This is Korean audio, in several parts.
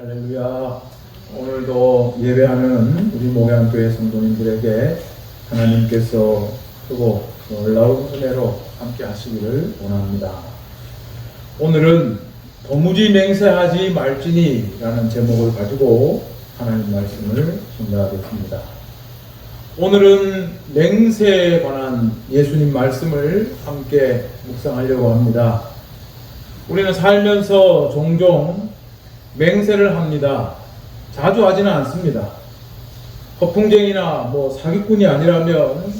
할렐루야. 오늘도 예배하는 우리 목양교회 성도님들에게 하나님께서 크고 놀라운 은혜로 함께 하시기를 원합니다. 오늘은 도무지 맹세하지 말지니 라는 제목을 가지고 하나님 말씀을 증거하겠습니다. 오늘은 맹세에 관한 예수님 말씀을 함께 묵상하려고 합니다. 우리는 살면서 종종 맹세를 합니다. 자주 하지는 않습니다. 허풍쟁이나 사기꾼이 아니라면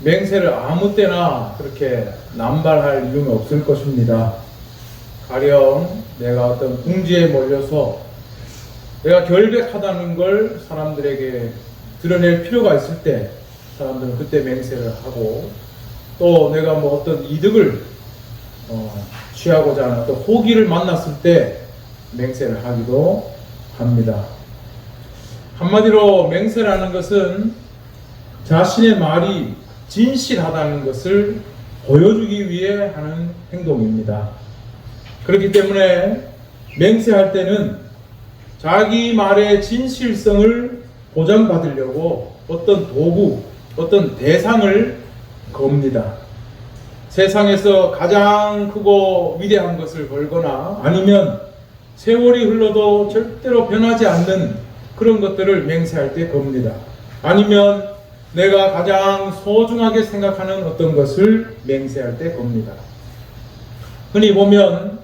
맹세를 아무 때나 그렇게 남발할 이유는 없을 것입니다. 가령 내가 어떤 궁지에 몰려서 내가 결백하다는 걸 사람들에게 드러낼 필요가 있을 때 사람들은 그때 맹세를 하고, 또 내가 어떤 이득을 취하고자 하는 또 호기를 만났을 때 맹세를 하기도 합니다. 한마디로 맹세라는 것은 자신의 말이 진실하다는 것을 보여주기 위해 하는 행동입니다. 그렇기 때문에 맹세할 때는 자기 말의 진실성을 보장받으려고 어떤 도구, 어떤 대상을 겁니다. 세상에서 가장 크고 위대한 것을 걸거나 아니면 세월이 흘러도 절대로 변하지 않는 그런 것들을 맹세할 때 겁니다. 아니면 내가 가장 소중하게 생각하는 어떤 것을 맹세할 때 겁니다. 흔히 보면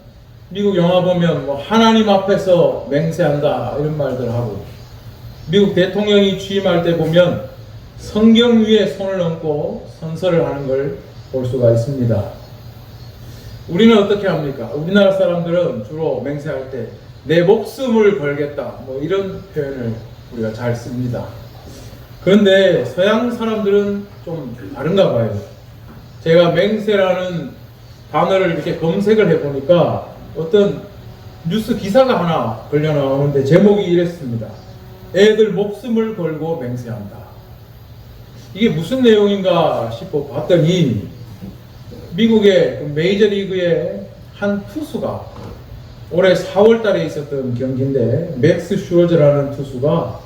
미국 영화 보면 하나님 앞에서 맹세한다 이런 말들 하고, 미국 대통령이 취임할 때 보면 성경 위에 손을 얹고 선서를 하는 걸 볼 수가 있습니다. 우리는 어떻게 합니까? 우리나라 사람들은 주로 맹세할 때 내 목숨을 걸겠다 이런 표현을 우리가 잘 씁니다. 그런데 서양 사람들은 좀 다른가 봐요. 제가 맹세라는 단어를 이렇게 검색을 해보니까 어떤 뉴스 기사가 하나 걸려 나오는데 제목이 이랬습니다. 애들 목숨을 걸고 맹세한다. 이게 무슨 내용인가 싶어 봤더니 미국의 메이저리그의 한 투수가 올해 4월 달에 있었던 경기인데, 맥스 슈어저라는 투수가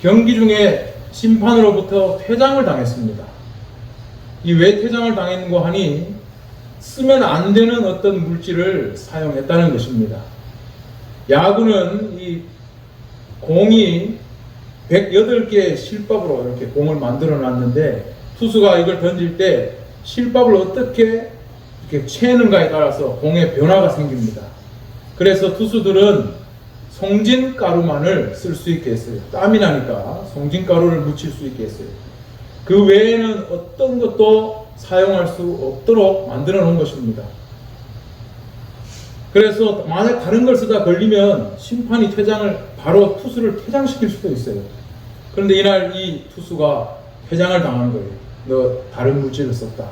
경기 중에 심판으로부터 퇴장을 당했습니다. 이 왜 퇴장을 당했는고 하니 쓰면 안 되는 어떤 물질을 사용했다는 것입니다. 야구는 이 공이 108개의 실밥으로 이렇게 공을 만들어 놨는데, 투수가 이걸 던질 때 실밥을 어떻게 이렇게 채는가에 따라서 공의 변화가 생깁니다. 그래서 투수들은 송진가루만을 쓸 수 있게 했어요. 땀이 나니까 송진가루를 묻힐 수 있게 했어요. 그 외에는 어떤 것도 사용할 수 없도록 만들어 놓은 것입니다. 그래서 만약 다른 걸 쓰다 걸리면 심판이 바로 투수를 퇴장시킬 수도 있어요. 그런데 이날 이 투수가 퇴장을 당한 거예요. 너 다른 물질을 썼다.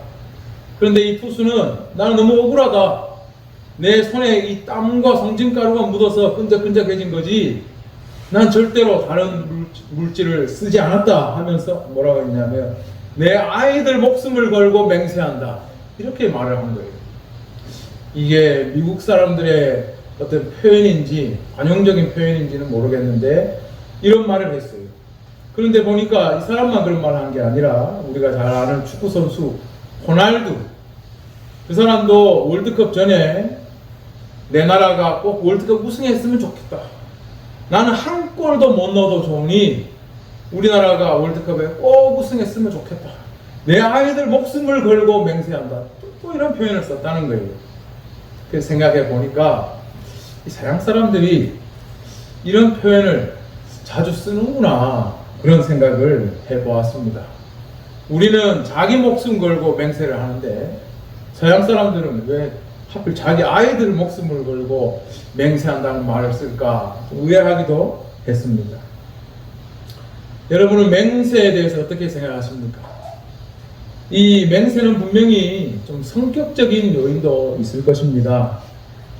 그런데 이 투수는 나는 너무 억울하다. 내 손에 이 땀과 송진가루가 묻어서 끈적끈적해진 거지 난 절대로 다른 물질을 쓰지 않았다 하면서 뭐라고 했냐면 내 아이들 목숨을 걸고 맹세한다. 이렇게 말을 한 거예요. 이게 미국 사람들의 어떤 표현인지 관용적인 표현인지는 모르겠는데 이런 말을 했어요. 그런데 보니까 이 사람만 그런 말을 한 게 아니라 우리가 잘 아는 축구 선수 호날두, 그 사람도 월드컵 전에 내 나라가 꼭 월드컵 우승했으면 좋겠다. 나는 한 골도 못 넣어도 좋으니 우리나라가 월드컵에 꼭 우승했으면 좋겠다. 내 아이들 목숨을 걸고 맹세한다. 또 이런 표현을 썼다는 거예요. 그래서 생각해 보니까 이 서양 사람들이 이런 표현을 자주 쓰는구나 그런 생각을 해보았습니다. 우리는 자기 목숨 걸고 맹세를 하는데 서양 사람들은 왜 하필 자기 아이들 목숨을 걸고 맹세한다는 말을 쓸까 의아하기도 했습니다. 여러분은 맹세에 대해서 어떻게 생각하십니까? 이 맹세는 분명히 좀 성격적인 요인도 있을 것입니다.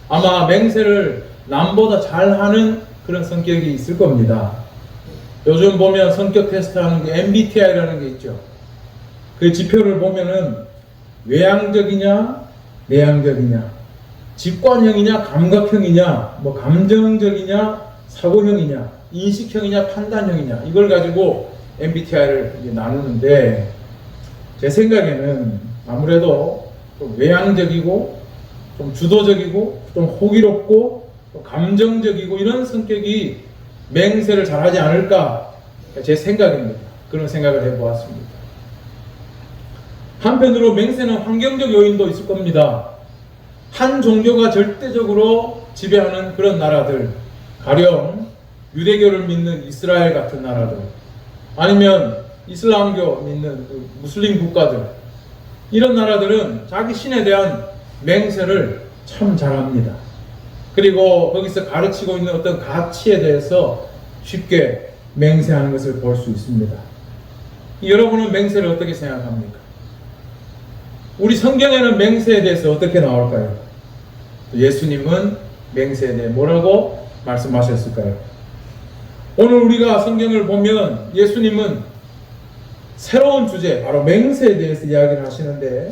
아마 맹세를 남보다 잘하는 그런 성격이 있을 겁니다. 요즘 보면 성격 테스트하는 게 MBTI라는 게 있죠. 그 지표를 보면은 외향적이냐 내향적이냐 직관형이냐, 감각형이냐, 뭐 감정적이냐, 사고형이냐, 인식형이냐, 판단형이냐, 이걸 가지고 MBTI를 나누는데, 제 생각에는 아무래도 좀 외향적이고, 좀 주도적이고, 좀 호기롭고, 좀 감정적이고, 이런 성격이 맹세를 잘하지 않을까, 제 생각입니다. 그런 생각을 해보았습니다. 한편으로 맹세는 환경적 요인도 있을 겁니다. 한 종교가 절대적으로 지배하는 그런 나라들, 가령 유대교를 믿는 이스라엘 같은 나라들, 아니면 이슬람교 믿는 무슬림 국가들, 이런 나라들은 자기 신에 대한 맹세를 참 잘합니다. 그리고 거기서 가르치고 있는 어떤 가치에 대해서 쉽게 맹세하는 것을 볼 수 있습니다. 여러분은 맹세를 어떻게 생각합니까? 우리 성경에는 맹세에 대해서 어떻게 나올까요? 예수님은 맹세에 대해 뭐라고 말씀하셨을까요? 오늘 우리가 성경을 보면 예수님은 새로운 주제, 바로 맹세에 대해서 이야기를 하시는데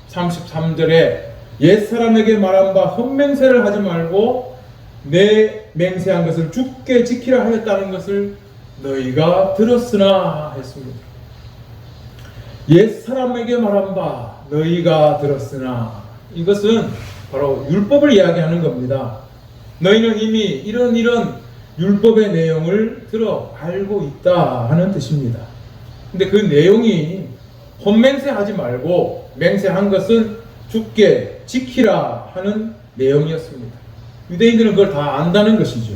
33절에 옛사람에게 말한 바 헛맹세를 하지 말고 내 맹세한 것을 굳게 지키라 하였다는 것을 너희가 들었으나 했습니다. 옛사람에게 말한 바 너희가 들었으나, 이것은 바로 율법을 이야기하는 겁니다. 너희는 이미 이런 율법의 내용을 들어 알고 있다 하는 뜻입니다. 근데 그 내용이 헛맹세하지 말고 맹세한 것은 굳게 지키라 하는 내용이었습니다. 유대인들은 그걸 다 안다는 것이죠.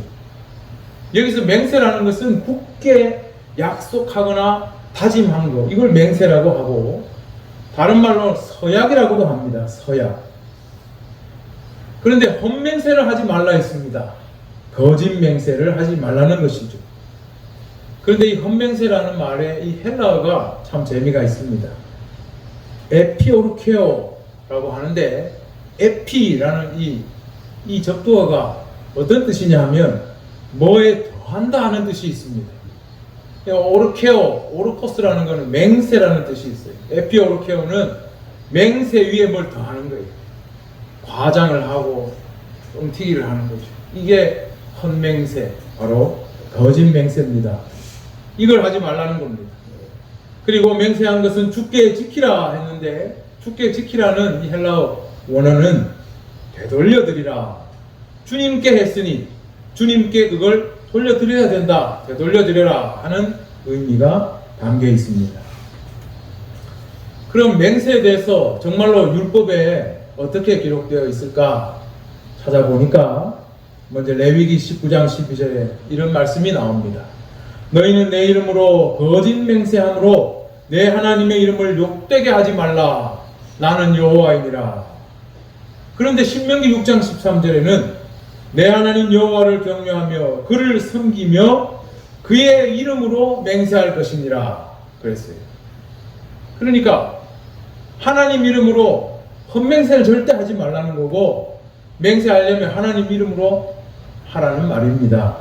여기서 맹세라는 것은 굳게 약속하거나 다짐한 것, 이걸 맹세라고 하고, 다른 말로 서약이라고도 합니다. 서약. 그런데 헛맹세를 하지 말라 했습니다. 거짓 맹세를 하지 말라는 것이죠. 그런데 이 헛맹세라는 말에 이 헬라어가 참 재미가 있습니다. 에피오르케오라고 하는데, 에피라는 이 접두어가 어떤 뜻이냐 하면 뭐에 더한다 하는 뜻이 있습니다. 오르케오, 오르코스라는 것은 맹세라는 뜻이 있어요. 에피오르케오는 맹세 위에 뭘 더하는 거예요. 과장을 하고 뻥튀기를 하는 거죠. 이게 헛맹세, 바로 거짓 맹세입니다. 이걸 하지 말라는 겁니다. 그리고 맹세한 것은 굳게 지키라 했는데, 굳게 지키라는 이 헬라어 원어는 되돌려드리라. 주님께 했으니 주님께 그걸 돌려드려야 된다. 되돌려드려라 하는 의미가 담겨 있습니다. 그럼 맹세에 대해서 정말로 율법에 어떻게 기록되어 있을까 찾아보니까 먼저 레위기 19장 12절에 이런 말씀이 나옵니다. 너희는 내 이름으로 거짓 맹세함으로 내 하나님의 이름을 욕되게 하지 말라. 나는 여호와이니라. 그런데 신명기 6장 13절에는 내 하나님 여호와를 경외하며 그를 섬기며 그의 이름으로 맹세할 것이니라 그랬어요. 그러니까 하나님 이름으로 헛맹세를 절대 하지 말라는 거고, 맹세하려면 하나님 이름으로 하라는 말입니다.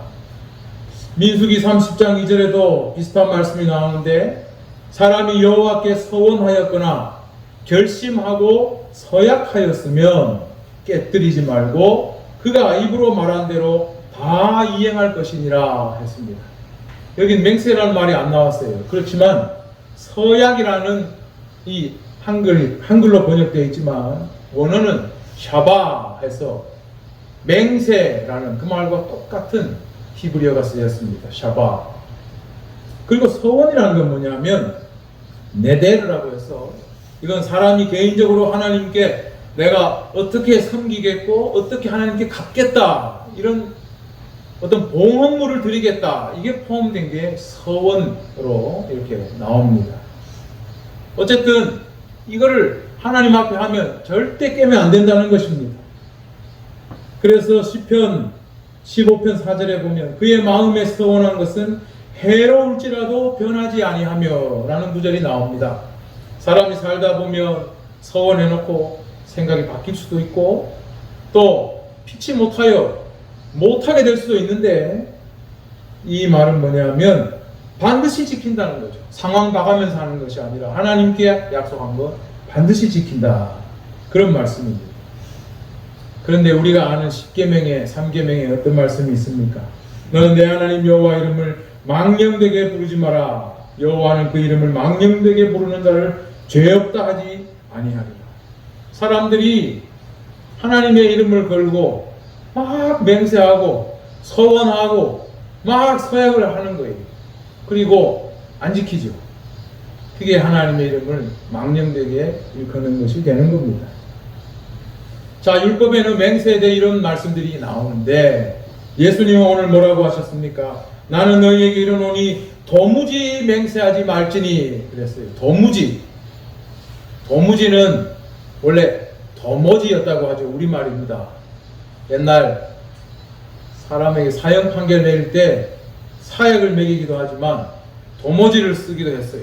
민수기 30장 2절에도 비슷한 말씀이 나오는데, 사람이 여호와께 서원하였거나 결심하고 서약하였으면 깨뜨리지 말고 그가 입으로 말한 대로 다 이행할 것이니라 했습니다. 여긴 맹세라는 말이 안 나왔어요. 그렇지만 서약이라는 이 한글로 번역되어 있지만 원어는 샤바 해서 맹세라는 그 말과 똑같은 히브리어가 쓰였습니다. 샤바. 그리고 서원이라는 건 뭐냐면 네데르라고 해서, 이건 사람이 개인적으로 하나님께 내가 어떻게 섬기겠고 어떻게 하나님께 갚겠다, 이런 어떤 봉헌물을 드리겠다, 이게 포함된 게 서원으로 이렇게 나옵니다. 어쨌든 이거를 하나님 앞에 하면 절대 깨면 안 된다는 것입니다. 그래서 시편 15편 4절에 보면 그의 마음에 서원한 것은 해로울지라도 변하지 아니하며 라는 구절이 나옵니다. 사람이 살다 보면 서원해놓고 생각이 바뀔 수도 있고 또 피치 못하게 될 수도 있는데, 이 말은 뭐냐면 반드시 지킨다는 거죠. 상황 봐가면서 하는 것이 아니라 하나님께 약속한 것 반드시 지킨다, 그런 말씀입니다. 그런데 우리가 아는 10계명의 3계명에 어떤 말씀이 있습니까? 너는 내 하나님 여호와 이름을 망령되게 부르지 마라. 여호와는 그 이름을 망령되게 부르는 자를 죄 없다 하지 아니하리라. 사람들이 하나님의 이름을 걸고 막 맹세하고 서원하고 막 서약을 하는 거예요. 그리고 안 지키죠. 그게 하나님의 이름을 망령되게 일컫는 것이 되는 겁니다. 자, 율법에는 맹세에 대해 이런 말씀들이 나오는데 예수님은 오늘 뭐라고 하셨습니까? 나는 너희에게 이르노니 도무지 맹세하지 말지니 그랬어요. 도무지는 원래 도무지였다고 하죠. 우리말입니다. 옛날 사람에게 사형 판결 내릴 때 사약을 먹이기도 하지만 도무지를 쓰기도 했어요.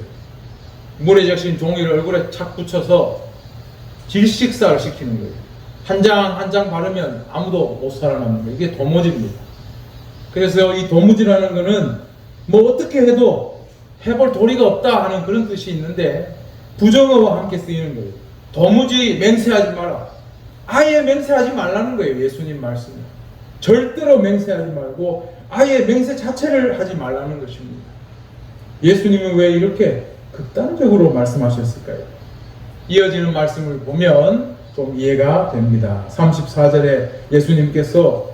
물에 적신 종이를 얼굴에 착 붙여서 질식사를 시키는 거예요. 한 장 한 장 바르면 아무도 못 살아남는 거예요. 이게 도무지입니다. 그래서 이 도무지라는 거는 뭐 어떻게 해도 해볼 도리가 없다 하는 그런 뜻이 있는데 부정어와 함께 쓰이는 거예요. 도무지 맹세하지 마라. 아예 맹세하지 말라는 거예요. 예수님 말씀은. 절대로 맹세하지 말고 아예 맹세 자체를 하지 말라는 것입니다. 예수님은 왜 이렇게 극단적으로 말씀하셨을까요? 이어지는 말씀을 보면 좀 이해가 됩니다. 34절에 예수님께서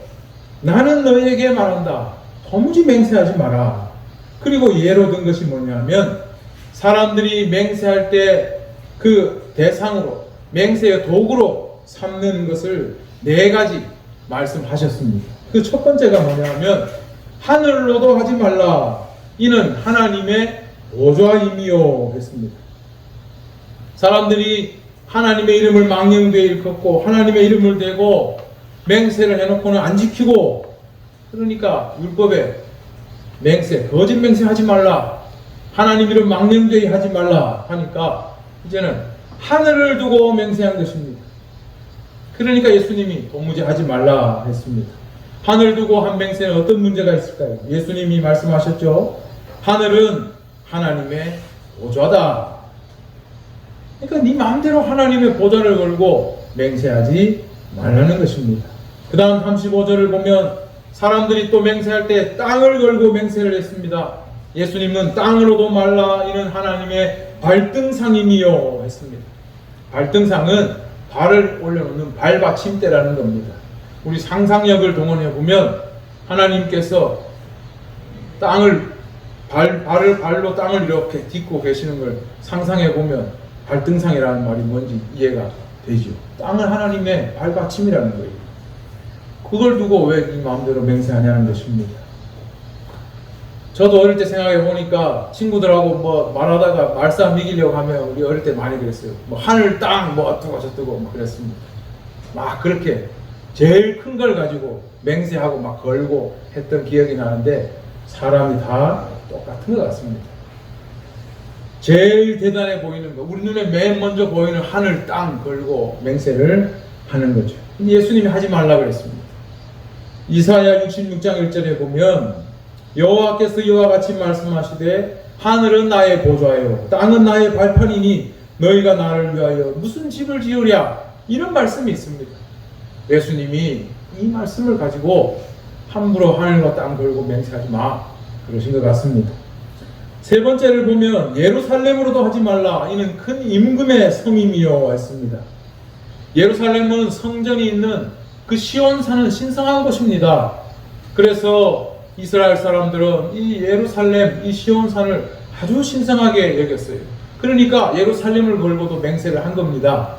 나는 너희에게 말한다. 도무지 맹세하지 마라. 그리고 예로 든 것이 뭐냐면 사람들이 맹세할 때 그 대상으로 맹세의 도구로 삼는 것을 4가지 말씀하셨습니다. 그 첫 번째가 뭐냐면 하늘로도 하지 말라. 이는 하나님의 보좌임이요 했습니다. 사람들이 하나님의 이름을 망령되이 일컫고 하나님의 이름을 대고 맹세를 해놓고는 안 지키고, 그러니까 율법에 맹세, 거짓 맹세 하지 말라, 하나님 이름 망령되이 하지 말라 하니까 이제는 하늘을 두고 맹세한 것입니다. 그러니까 예수님이 도무지 하지 말라 했습니다. 하늘 두고 한 맹세는 어떤 문제가 있을까요? 예수님이 말씀하셨죠. 하늘은 하나님의 보좌다. 그러니까 네 마음대로 하나님의 보좌를 걸고 맹세하지 말라는 것입니다. 그 다음 35절을 보면 사람들이 또 맹세할 때 땅을 걸고 맹세를 했습니다. 예수님은 땅으로도 말라. 이는 하나님의 발등상임이요 했습니다. 발등상은 발을 올려놓는 발받침대라는 겁니다. 우리 상상력을 동원해 보면 하나님께서 발로 땅을 이렇게 딛고 계시는 걸 상상해 보면 발등상이라는 말이 뭔지 이해가 되죠. 땅을 하나님의 발받침이라는 거예요. 그걸 두고 왜 네 마음대로 맹세하냐는 것입니다. 저도 어릴 때 생각해 보니까 친구들하고 뭐 말하다가 말싸움 이기려고 하면 우리 어릴 때 많이 그랬어요. 뭐 하늘 땅 뭐 어쩌고 저쩌고 막 그랬습니다. 막 그렇게 제일 큰 걸 가지고 맹세하고 막 걸고 했던 기억이 나는데 사람이 다 똑같은 것 같습니다. 제일 대단해 보이는 거, 우리 눈에 맨 먼저 보이는 하늘 땅 걸고 맹세를 하는 거죠. 근데 예수님이 하지 말라고 그랬습니다. 이사야 66장 1절에 보면 여호와께서 이와 같이 말씀하시되 하늘은 나의 보좌요 땅은 나의 발판이니 너희가 나를 위하여 무슨 집을 지으랴, 이런 말씀이 있습니다. 예수님이 이 말씀을 가지고 함부로 하늘과 땅 걸고 맹세하지 마 그러신 것 같습니다. 세 번째를 보면 예루살렘으로도 하지 말라. 이는 큰 임금의 성임이요 했습니다. 예루살렘은 성전이 있는 그 시온산은 신성한 곳입니다. 그래서 이스라엘 사람들은 이 예루살렘, 이 시온산을 아주 신성하게 여겼어요. 그러니까 예루살렘을 걸고도 맹세를 한 겁니다.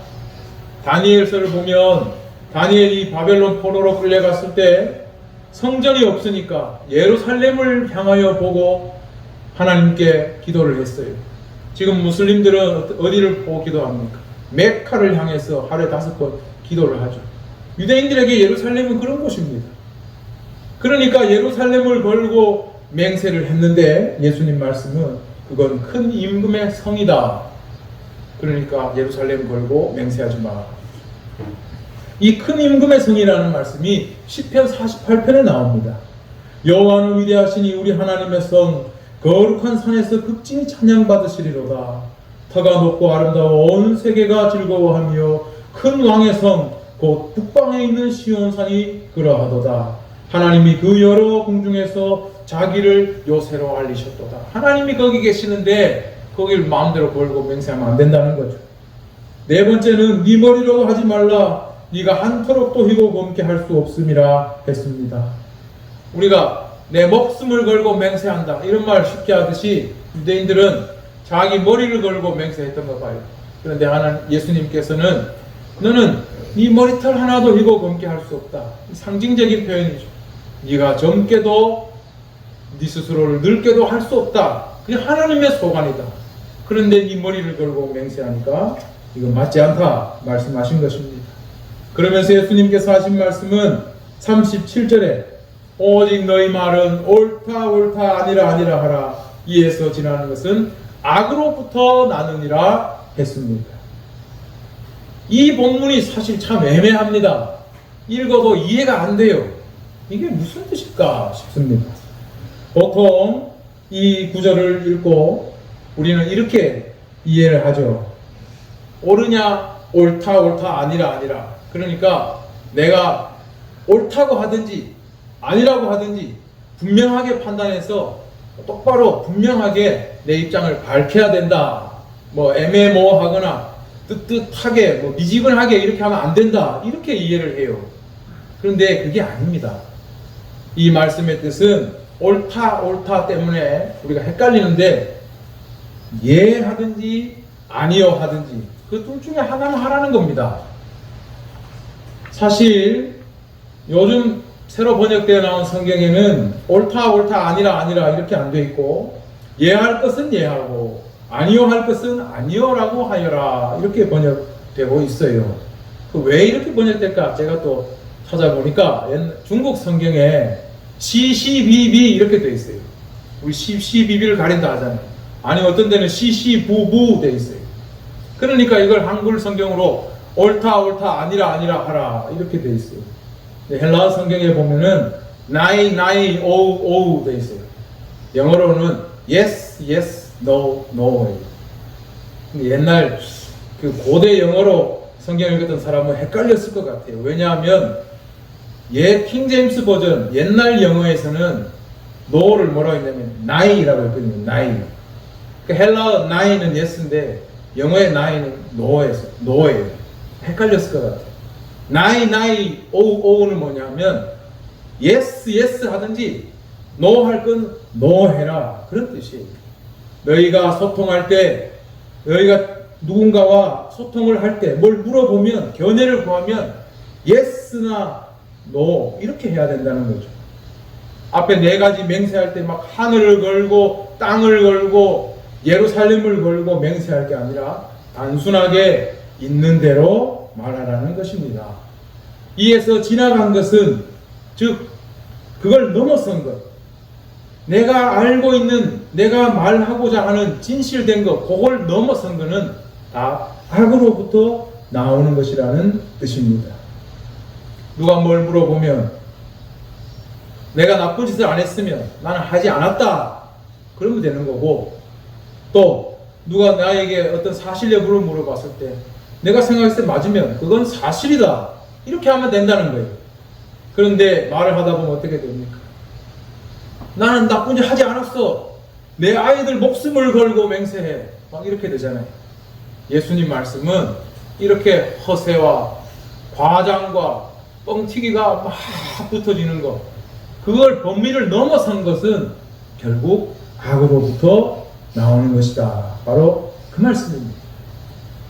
다니엘서를 보면 다니엘이 바벨론 포로로 끌려갔을 때 성전이 없으니까 예루살렘을 향하여 보고 하나님께 기도를 했어요. 지금 무슬림들은 어디를 보고 기도합니까? 메카를 향해서 하루에 5번 기도를 하죠. 유대인들에게 예루살렘은 그런 곳입니다. 그러니까 예루살렘을 걸고 맹세를 했는데 예수님 말씀은 그건 큰 임금의 성이다. 그러니까 예루살렘 걸고 맹세하지 마. 이 큰 임금의 성이라는 말씀이 시편 48편에 나옵니다. 여호와는 위대하시니 우리 하나님의 성 거룩한 산에서 극진히 찬양받으시리로다. 터가 높고 아름다워 온 세계가 즐거워하며 큰 왕의 성 곧 북방에 있는 시온산이 그러하도다. 하나님이 그 여러 궁중에서 자기를 요새로 알리셨도다. 하나님이 거기 계시는데 거기를 마음대로 걸고 맹세하면 안 된다는 거죠. 네 번째는 네 머리로도 하지 말라. 네가 한터럭도 희고 검게 할 수 없음이라 했습니다. 우리가 내 목숨을 걸고 맹세한다 이런 말 쉽게 하듯이 유대인들은 자기 머리를 걸고 맹세했던 거 봐요. 그런데 예수님께서는 너는 네 머리털 하나도 희고 검게 할 수 없다. 상징적인 표현이죠. 네가 젊게도 네 스스로를 늙게도 할 수 없다. 그게 하나님의 소관이다. 그런데 네 머리를 걸고 맹세하니까 이건 맞지 않다 말씀하신 것입니다. 그러면서 예수님께서 하신 말씀은 37절에 오직 너희 말은 옳다 옳다 아니라 아니라 하라. 이에서 지나는 것은 악으로부터 나느니라 했습니다. 이 본문이 사실 참 애매합니다. 읽어도 이해가 안 돼요. 이게 무슨 뜻일까 싶습니다. 보통 이 구절을 읽고 우리는 이렇게 이해를 하죠. 옳으냐 옳다 옳다 아니라 아니라. 그러니까 내가 옳다고 하든지 아니라고 하든지 분명하게 판단해서 똑바로 분명하게 내 입장을 밝혀야 된다. 뭐 애매모호하거나 뜨뜻하게 뭐 미지근하게 이렇게 하면 안 된다. 이렇게 이해를 해요. 그런데 그게 아닙니다. 이 말씀의 뜻은 옳다 옳다 때문에 우리가 헷갈리는데 예 하든지 아니요 하든지 그 둘 중에 하나는 하라는 겁니다. 사실 요즘 새로 번역되어 나온 성경에는 옳다 옳다 아니라 아니라 이렇게 안 돼 있고 예할 것은 예하고 아니요 할 것은 아니요라고 하여라 이렇게 번역되고 있어요. 왜 이렇게 번역될까? 제가 또 찾아보니까 중국 성경에 시시비비 이렇게 돼 있어요. 우리 시시비비를 가린다 하잖아요. 아니 어떤 데는 시시부부 돼 있어요. 그러니까 이걸 한글 성경으로 옳다 옳다 아니라 아니라 하라 이렇게 돼 있어요. 헬라어 성경에 보면은 나이 나이 오우 오우 돼 있어요. 영어로는 yes yes no no. 옛날 그 고대 영어로 성경을 읽었던 사람은 헷갈렸을 것 같아요. 왜냐하면 킹제임스 버전 옛날 영어에서는 no를 뭐라고 했냐면 나이라고 했거든요. 나이. 그 헬라어 나이는 yes인데 영어의 나이는 no예요. 헷갈렸을 것 같아요. 나이 오우는 뭐냐면 yes 하든지 no 할 건 no 해라 그런 뜻이에요. 너희가 소통할 때 너희가 누군가와 소통을 할 때 뭘 물어보면 견해를 구하면 yes나 no 이렇게 해야 된다는 거죠. 앞에 네 가지 맹세할 때 막 하늘을 걸고 땅을 걸고 예루살렘을 걸고 맹세할 게 아니라 단순하게 있는 대로 말하라는 것입니다. 이에서 지나간 것은 즉 그걸 넘어선 것, 내가 알고 있는 내가 말하고자 하는 진실된 것, 그걸 넘어선 것은 다 악으로부터 나오는 것이라는 뜻입니다. 누가 뭘 물어보면 내가 나쁜 짓을 안 했으면 나는 하지 않았다 그러면 되는 거고, 또 누가 나에게 어떤 사실 여부를 물어봤을 때 내가 생각했을 때 맞으면 그건 사실이다 이렇게 하면 된다는 거예요. 그런데 말을 하다 보면 어떻게 됩니까? 나는 나쁜 짓 하지 않았어, 내 아이들 목숨을 걸고 맹세해, 막 이렇게 되잖아요. 예수님 말씀은 이렇게 허세와 과장과 뻥튀기가 막 붙어지는 것, 그걸 범위를 넘어선 것은 결국 악으로부터 나오는 것이다. 바로 그 말씀입니다.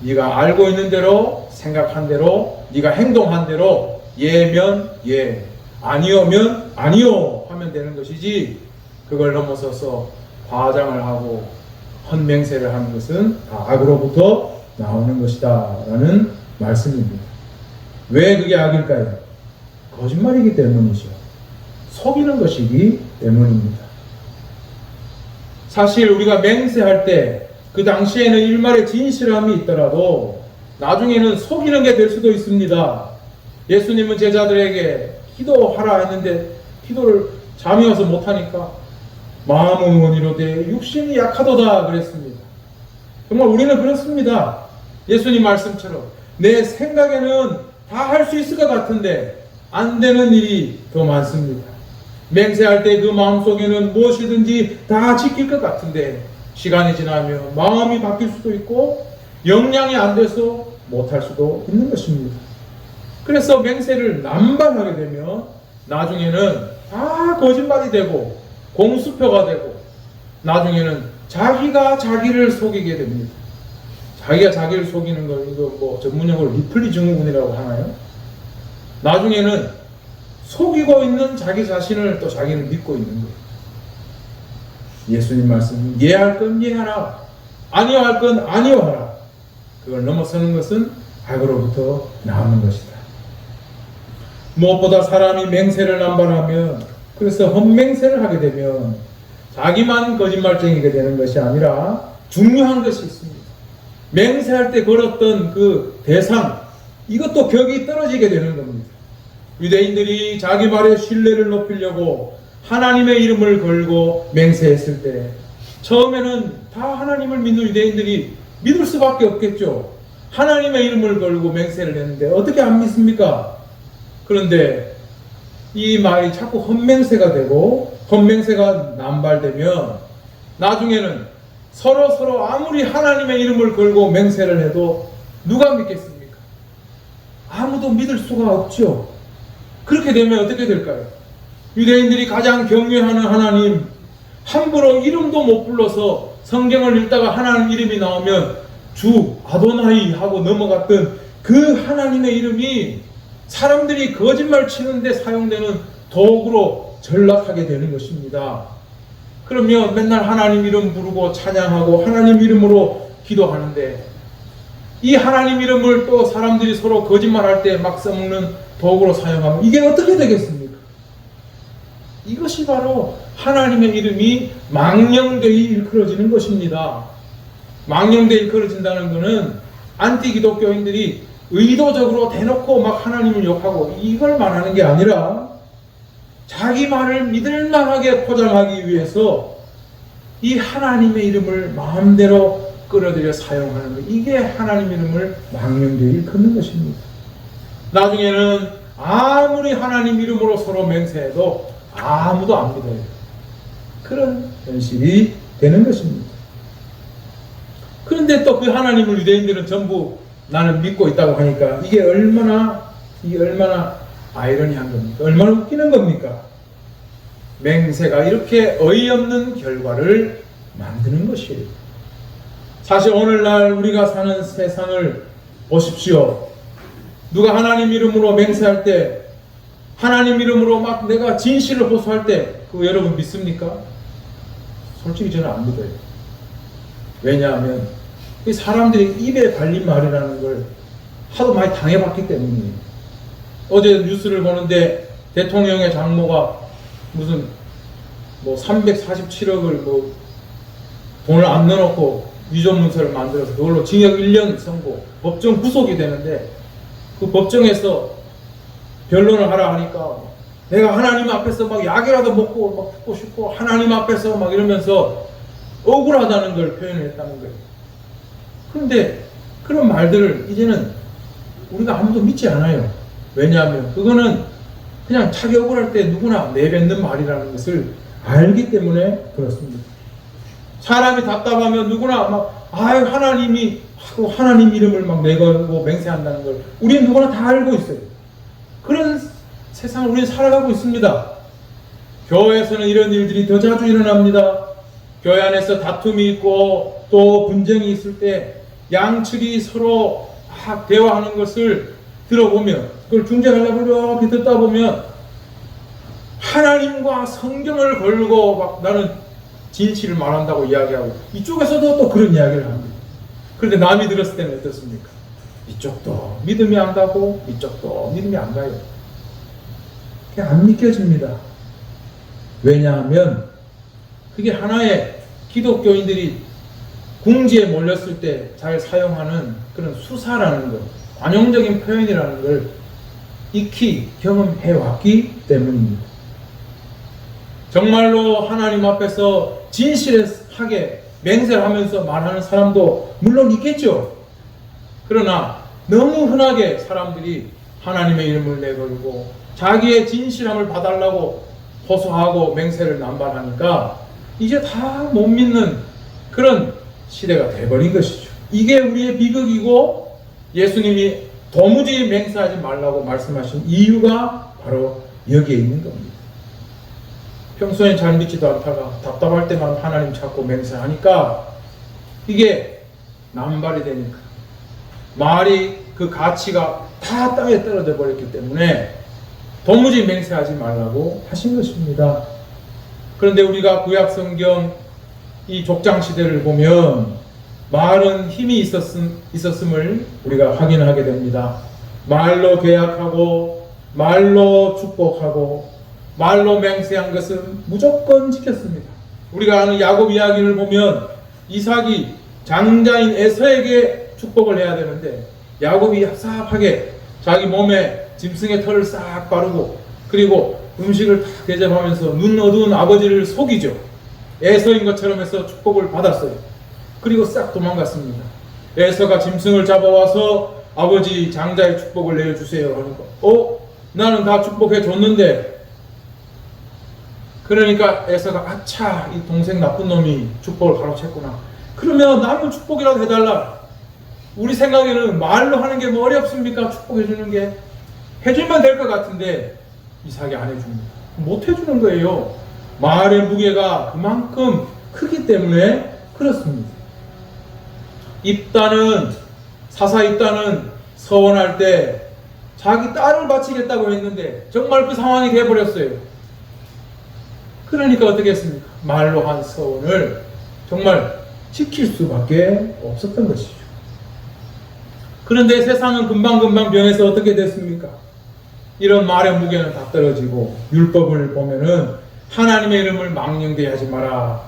네가 알고 있는 대로, 생각한 대로, 네가 행동한 대로 예면 예, 아니오면 아니오 하면 되는 것이지, 그걸 넘어서서 과장을 하고 헛맹세를 하는 것은 다 악으로부터 나오는 것이다 라는 말씀입니다. 왜 그게 악일까요? 거짓말이기 때문이죠. 속이는 것이기 때문입니다. 사실 우리가 맹세할 때 그 당시에는 일말의 진실함이 있더라도 나중에는 속이는 게 될 수도 있습니다. 예수님은 제자들에게 기도하라 했는데 기도를 잠이 와서 못하니까 마음은 원이로되 육신이 약하도다 그랬습니다. 정말 우리는 그렇습니다. 예수님 말씀처럼 내 생각에는 다 할 수 있을 것 같은데 안 되는 일이 더 많습니다. 맹세할 때 그 마음속에는 무엇이든지 다 지킬 것 같은데 시간이 지나면 마음이 바뀔 수도 있고 역량이 안 돼서 못할 수도 있는 것입니다. 그래서 맹세를 남발하게 되면 나중에는 다 거짓말이 되고 공수표가 되고 나중에는 자기가 자기를 속이게 됩니다. 자기가 자기를 속이는 거 이거 뭐 전문용어로 리플리 증후군이라고 하나요? 나중에는 속이고 있는 자기 자신을 또 자기는 믿고 있는 거예요. 예수님 말씀, 예할 건 예하라, 아니할 건 아니하라. 그걸 넘어서는 것은 악으로부터 나오는 것이다. 무엇보다 사람이 맹세를 남발하면, 그래서 헛맹세를 하게 되면 자기만 거짓말쟁이가 되는 것이 아니라 중요한 것이 있습니다. 맹세할 때 걸었던 그 대상, 이것도 격이 떨어지게 되는 겁니다. 유대인들이 자기 말에 신뢰를 높이려고 하나님의 이름을 걸고 맹세했을 때 처음에는 다 하나님을 믿는 유대인들이 믿을 수밖에 없겠죠. 하나님의 이름을 걸고 맹세를 했는데 어떻게 안 믿습니까? 그런데 이 말이 자꾸 헛맹세가 되고 헛맹세가 남발되면 나중에는 서로 아무리 하나님의 이름을 걸고 맹세를 해도 누가 믿겠습니까? 아무도 믿을 수가 없죠. 그렇게 되면 어떻게 될까요? 유대인들이 가장 경외하는 하나님, 함부로 이름도 못 불러서 성경을 읽다가 하나님 이름이 나오면 주 아도나이 하고 넘어갔던 그 하나님의 이름이 사람들이 거짓말 치는데 사용되는 도구로 전락하게 되는 것입니다. 그러면 맨날 하나님 이름 부르고 찬양하고 하나님 이름으로 기도하는데 이 하나님 이름을 또 사람들이 서로 거짓말할 때 막 써먹는 도구로 사용하면 이게 어떻게 되겠습니까? 이것이 바로 하나님의 이름이 망령되이 일컬어지는 것입니다. 망령되이 일컬어진다는 것은 안티 기독교인들이 의도적으로 대놓고 막 하나님을 욕하고 이걸 말하는 게 아니라 자기 말을 믿을 만하게 포장하기 위해서 이 하나님의 이름을 마음대로 끌어들여 사용하는 것, 이게 하나님 이름을 망령되이 일컫는 것입니다. 나중에는 아무리 하나님 이름으로 서로 맹세해도 아무도 안 믿어요. 그런 현실이 되는 것입니다. 그런데 또 그 하나님을 유대인들은 전부 나는 믿고 있다고 하니까 이게 얼마나 아이러니한 겁니까? 얼마나 웃기는 겁니까? 맹세가 이렇게 어이없는 결과를 만드는 것이에요. 사실 오늘날 우리가 사는 세상을 보십시오. 누가 하나님 이름으로 맹세할 때, 하나님 이름으로 막 내가 진실을 호소할 때 그거 여러분 믿습니까? 솔직히 저는 안 믿어요. 왜냐하면 이 사람들이 입에 발린 말이라는 걸 하도 많이 당해봤기 때문이에요. 어제 뉴스를 보는데 대통령의 장모가 무슨 뭐 347억을 뭐 돈을 안 넣어놓고 위조문서를 만들어서 그걸로 징역 1년 선고, 법정 구속이 되는데 그 법정에서 변론을 하라 하니까 내가 하나님 앞에서 막 약이라도 먹고 막 죽고 싶고 하나님 앞에서 막 이러면서 억울하다는 걸 표현했다는 거예요. 그런데 그런 말들을 이제는 우리가 아무도 믿지 않아요. 왜냐하면 그거는 그냥 자기 억울할 때 누구나 내뱉는 말이라는 것을 알기 때문에 그렇습니다. 사람이 답답하면 누구나 막 아유 하나님이 하고 하나님 이름을 막 내걸고 맹세한다는 걸 우리는 누구나 다 알고 있어요. 그런 세상을 우리는 살아가고 있습니다. 교회에서는 이런 일들이 더 자주 일어납니다. 교회 안에서 다툼이 있고 또 분쟁이 있을 때 양측이 서로 막 대화하는 것을 들어보면 그걸 중재하려고 이렇게 듣다 보면 하나님과 성경을 걸고 막 나는 진실을 말한다고 이야기하고 이쪽에서도 또 그런 이야기를 합니다. 그런데 남이 들었을 때는 어떻습니까? 이쪽도 믿음이 안 가고 이쪽도 믿음이 안 가요. 그게 안 믿겨집니다. 왜냐하면 그게 하나의 기독교인들이 궁지에 몰렸을 때 잘 사용하는 그런 수사라는 것, 관용적인 표현이라는 걸 익히 경험해왔기 때문입니다. 정말로 하나님 앞에서 진실하게 맹세를 하면서 말하는 사람도 물론 있겠죠. 그러나 너무 흔하게 사람들이 하나님의 이름을 내걸고 자기의 진실함을 봐달라고 호소하고 맹세를 남발하니까 이제 다 못 믿는 그런 시대가 돼버린 것이죠. 이게 우리의 비극이고 예수님이 도무지 맹세하지 말라고 말씀하신 이유가 바로 여기에 있는 겁니다. 평소엔 잘 믿지도 않다가 답답할 때만 하나님 찾고 맹세하니까 이게 남발이 되니까 말이 그 가치가 다 땅에 떨어져 버렸기 때문에 도무지 맹세하지 말라고 하신 것입니다. 그런데 우리가 구약 성경 이 족장 시대를 보면 말은 힘이 있었음을 우리가 확인하게 됩니다. 말로 계약하고 말로 축복하고 말로 맹세한 것은 무조건 지켰습니다. 우리가 아는 야곱 이야기를 보면 이삭이 장자인 에서에게 축복을 해야 되는데 야곱이 얍삽하게 자기 몸에 짐승의 털을 싹 바르고 그리고 음식을 다 대접하면서 눈 어두운 아버지를 속이죠. 에서인 것처럼 해서 축복을 받았어요. 그리고 싹 도망갔습니다. 에서가 짐승을 잡아와서 아버지 장자의 축복을 내려주세요 하니까 나는 다 축복해 줬는데, 그러니까 에서가 아차 이 동생 나쁜 놈이 축복을 가로챘구나. 그러면 남은 축복이라도 해달라. 우리 생각에는 말로 하는 게 뭐 어렵습니까? 축복해 주는 게 해주면 될 것 같은데 이삭이 안 해줍니다. 못 해주는 거예요. 말의 무게가 그만큼 크기 때문에 그렇습니다. 사사 입단은 서원할 때 자기 딸을 바치겠다고 했는데 정말 그 상황이 되어버렸어요. 그러니까 어떻게 했습니까? 말로 한 서원을 정말 지킬 수밖에 없었던 것이죠. 그런데 세상은 금방금방 변해서 어떻게 됐습니까? 이런 말의 무게는 다 떨어지고 율법을 보면은 하나님의 이름을 망령되이 마라,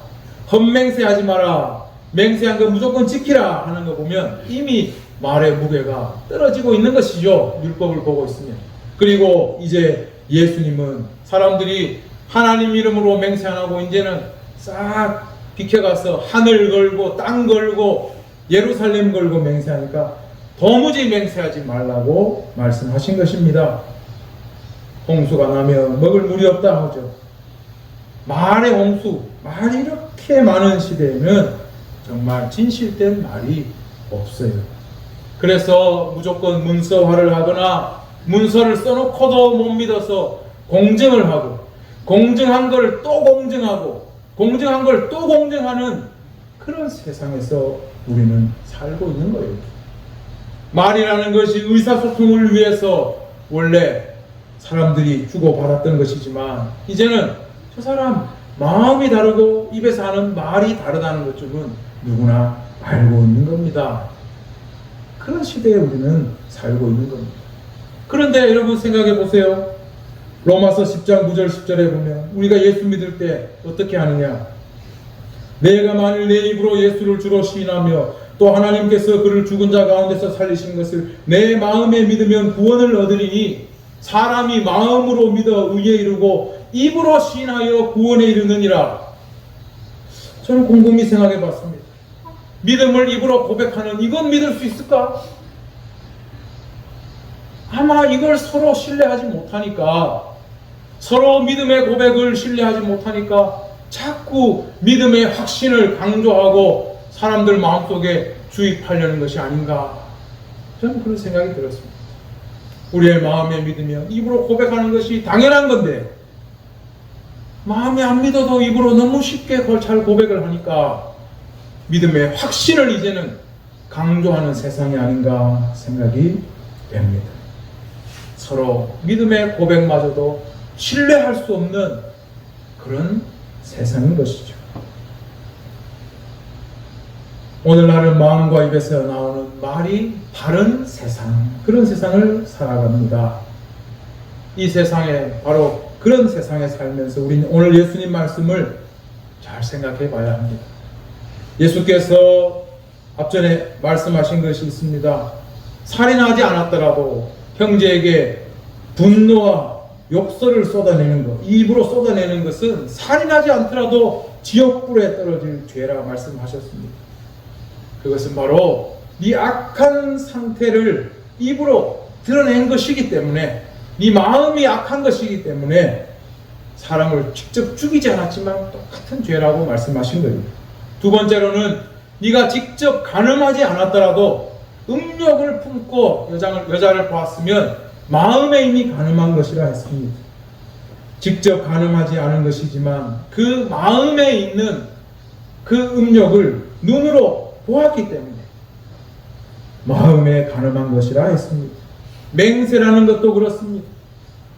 헛맹세하지 마라, 맹세한 거 무조건 지키라 하는 거 보면 이미 말의 무게가 떨어지고 있는 것이죠. 율법을 보고 있으면. 그리고 이제 예수님은 사람들이 하나님 이름으로 맹세 안 하고 이제는 싹 비켜가서 하늘 걸고 땅 걸고 예루살렘 걸고 맹세하니까 도무지 맹세하지 말라고 말씀하신 것입니다. 홍수가 나면 먹을 물이 없다 하죠. 말의 홍수, 말이 이렇게 많은 시대에는 정말 진실된 말이 없어요. 그래서 무조건 문서화를 하거나 문서를 써놓고도 못 믿어서 공증을 하고 공증한 걸 또 공증하고 공증한 걸 또 공증하는 그런 세상에서 우리는 살고 있는 거예요. 말이라는 것이 의사소통을 위해서 원래 사람들이 주고받았던 것이지만 이제는 저 사람 마음이 다르고 입에서 하는 말이 다르다는 것쯤은 누구나 알고 있는 겁니다. 그런 시대에 우리는 살고 있는 겁니다. 그런데 여러분 생각해 보세요. 로마서 10장 9절 10절에 보면 우리가 예수 믿을 때 어떻게 하느냐? 내가 만일 내 입으로 예수를 주로 시인하며 또 하나님께서 그를 죽은 자 가운데서 살리신 것을 내 마음에 믿으면 구원을 얻으리니 사람이 마음으로 믿어 의에 이르고 입으로 시인하여 구원에 이르느니라. 저는 곰곰이 생각해 봤습니다. 믿음을 입으로 고백하는 이건 믿을 수 있을까? 아마 이걸 서로 신뢰하지 못하니까, 서로 믿음의 고백을 신뢰하지 못하니까 자꾸 믿음의 확신을 강조하고 사람들 마음속에 주입하려는 것이 아닌가, 저는 그런 생각이 들었습니다. 우리의 마음에 믿으면 입으로 고백하는 것이 당연한 건데 마음에 안 믿어도 입으로 너무 쉽게 잘 고백을 하니까 믿음의 확신을 이제는 강조하는 세상이 아닌가 생각이 됩니다. 서로 믿음의 고백마저도 신뢰할 수 없는 그런 세상인 것이죠. 오늘날은 마음과 입에서 나오는 말이 다른 세상, 그런 세상을 살아갑니다. 이 세상에, 바로 그런 세상에 살면서 우리는 오늘 예수님 말씀을 잘 생각해 봐야 합니다. 예수께서 앞전에 말씀하신 것이 있습니다. 살인하지 않았더라도 형제에게 분노와 욕설을 쏟아내는 것, 입으로 쏟아내는 것은 살인하지 않더라도 지옥불에 떨어질 죄라 말씀하셨습니다. 그것은 바로 이 악한 상태를 입으로 드러낸 것이기 때문에, 네 마음이 악한 것이기 때문에 사람을 직접 죽이지 않았지만 똑같은 죄라고 말씀하신 거예요. 두 번째로는 네가 직접 간음하지 않았더라도 음욕을 품고 여자를 보았으면 마음에 이미 간음한 것이라 했습니다. 직접 간음하지 않은 것이지만 그 마음에 있는 그 음욕을 눈으로 보았기 때문에 마음에 간음한 것이라 했습니다. 맹세라는 것도 그렇습니다.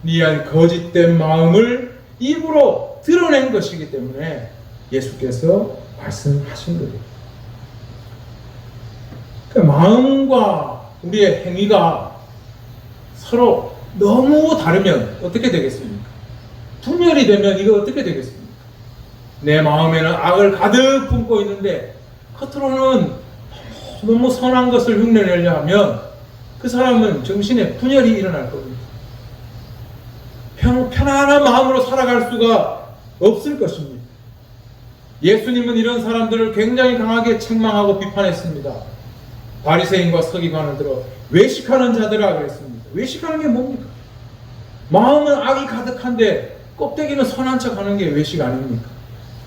네 안 거짓된 마음을 입으로 드러낸 것이기 때문에 예수께서 말씀하신 거예요. 그 마음과 우리의 행위가 서로 너무 다르면 어떻게 되겠습니까? 분열이 되면 이거 어떻게 되겠습니까? 내 마음에는 악을 가득 품고 있는데 겉으로는 너무 선한 것을 흉내내려 하면 그 사람은 정신에 분열이 일어날 겁니다. 편안한 마음으로 살아갈 수가 없을 것입니다. 예수님은 이런 사람들을 굉장히 강하게 책망하고 비판했습니다. 바리새인과 서기관을 들어 외식하는 자들아 그랬습니다. 외식하는 게 뭡니까? 마음은 악이 가득한데 껍데기는 선한 척 하는 게 외식 아닙니까?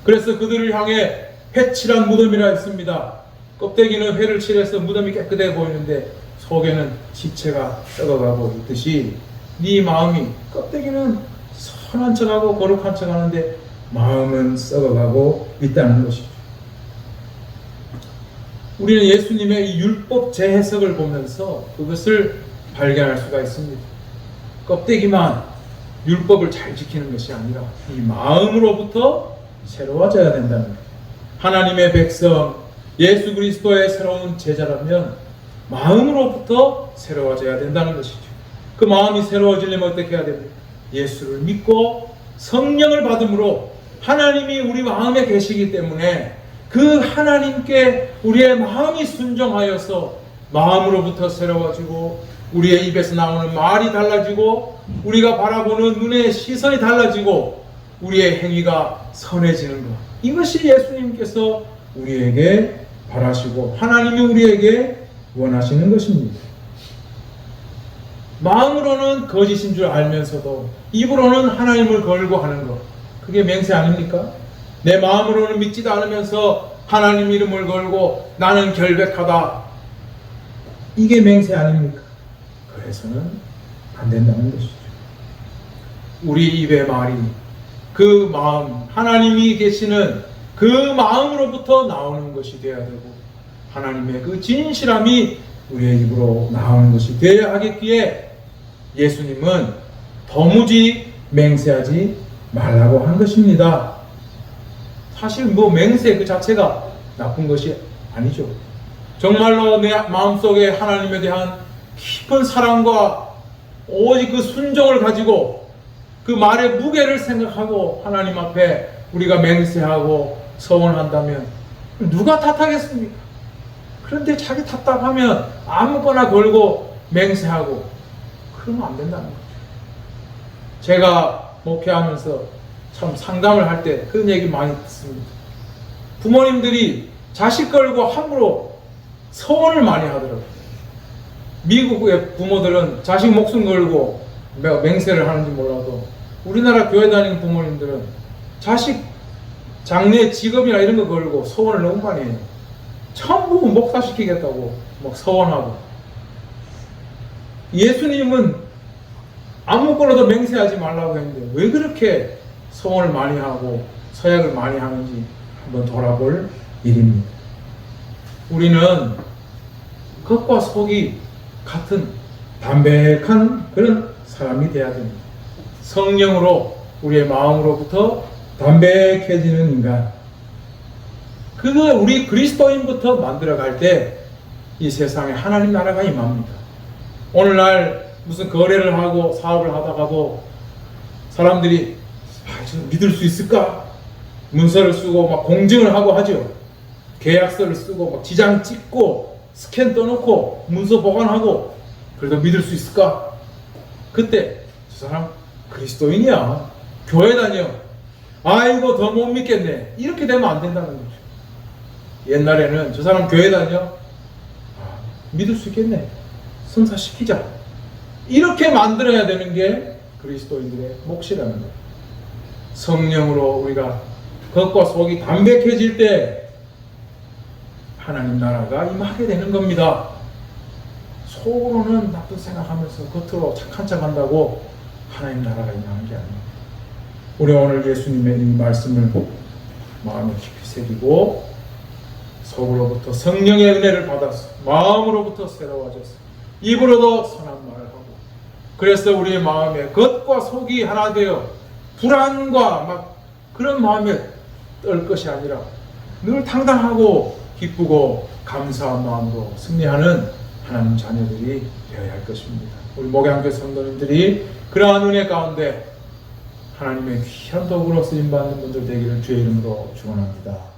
그래서 그들을 향해 회칠한 무덤이라 했습니다. 껍데기는 회를 칠해서 무덤이 깨끗해 보이는데 속에는 지체가 썩어가고 있듯이 네 마음이, 껍데기는 선한 척하고 거룩한 척하는데 마음은 썩어가고 있다는 것이죠. 우리는 예수님의 이 율법 재해석을 보면서 그것을 발견할 수가 있습니다. 껍데기만 율법을 잘 지키는 것이 아니라 이 마음으로부터 새로워져야 된다는 거예요. 하나님의 백성, 예수 그리스도의 새로운 제자라면 마음으로부터 새로워져야 된다는 것이죠. 그 마음이 새로워지려면 어떻게 해야 됩니까? 예수를 믿고 성령을 받음으로 하나님이 우리 마음에 계시기 때문에 그 하나님께 우리의 마음이 순종하여서 마음으로부터 새로워지고 우리의 입에서 나오는 말이 달라지고 우리가 바라보는 눈의 시선이 달라지고 우리의 행위가 선해지는 것, 이것이 예수님께서 우리에게 바라시고 하나님이 우리에게 원하시는 것입니다. 마음으로는 거짓인 줄 알면서도 입으로는 하나님을 걸고 하는 것, 그게 맹세 아닙니까? 내 마음으로는 믿지도 않으면서 하나님 이름을 걸고 나는 결백하다, 이게 맹세 아닙니까? 그래서는 안 된다는 것이죠. 우리 입의 말이 그 마음, 하나님이 계시는 그 마음으로부터 나오는 것이 되어야 되고 하나님의 그 진실함이 우리의 입으로 나오는 것이 되어야 하겠기에 예수님은 도무지 맹세하지 말라고 한 것입니다. 사실 맹세 그 자체가 나쁜 것이 아니죠. 정말로 내 마음속에 하나님에 대한 깊은 사랑과 오직 그 순종을 가지고 그 말의 무게를 생각하고 하나님 앞에 우리가 맹세하고 서원한다면 누가 탓하겠습니까? 그런데 자기 답답하면 아무거나 걸고 맹세하고 그러면 안 된다는 거죠. 제가 목회하면서 참 상담을 할 때 그런 얘기 많이 듣습니다. 부모님들이 자식 걸고 함부로 서원을 많이 하더라고요. 미국의 부모들은 자식 목숨 걸고 맹세를 하는지 몰라도 우리나라 교회 다니는 부모님들은 자식 장래 직업이나 이런 거 걸고 서원을 너무 많이 해요. 전부 목사시키겠다고 막 서원하고. 예수님은 아무거나도 맹세하지 말라고 했는데 왜 그렇게 서원을 많이 하고 서약을 많이 하는지 한번 돌아볼 일입니다. 우리는 겉과 속이 같은 담백한 그런 사람이 되어야 됩니다. 성령으로 우리의 마음으로부터 담백해지는 인간, 그거 우리 그리스도인부터 만들어갈 때 이 세상에 하나님 나라가 임합니다. 오늘날 무슨 거래를 하고 사업을 하다가도 사람들이 믿을 수 있을까? 문서를 쓰고 막 공증을 하고 하죠. 계약서를 쓰고 막 지장 찍고 스캔 떠놓고 문서 보관하고, 그래도 믿을 수 있을까? 그때 저 사람 그리스도인이야, 교회 다녀, 아이고 더 못 믿겠네, 이렇게 되면 안 된다는 거죠. 옛날에는 저 사람 교회 다녀, 믿을 수 있겠네, 성사시키자, 이렇게 만들어야 되는 게 그리스도인들의 몫이라는 거예요. 성령으로 우리가 겉과 속이 담백해질 때 하나님 나라가 임하게 되는 겁니다. 속으로는 나쁜 생각하면서 겉으로 착한 척 한다고 하나님 나라가 임하는 게 아닙니다. 우리 오늘 예수님의 이 말씀을 마음에 깊이 새기고 속으로부터 성령의 은혜를 받아서 마음으로부터 새로워져서 입으로도 선한 말을 하고, 그래서 우리의 마음에 겉과 속이 하나 되어 불안과 막 그런 마음에 떨 것이 아니라 늘 당당하고 기쁘고 감사한 마음으로 승리하는 하나님 자녀들이 되어야 할 것입니다. 우리 목양교 성도님들이 그러한 은혜 가운데 하나님의 귀한 도구로 쓰임받는 분들 되기를 주의 이름으로 축원합니다.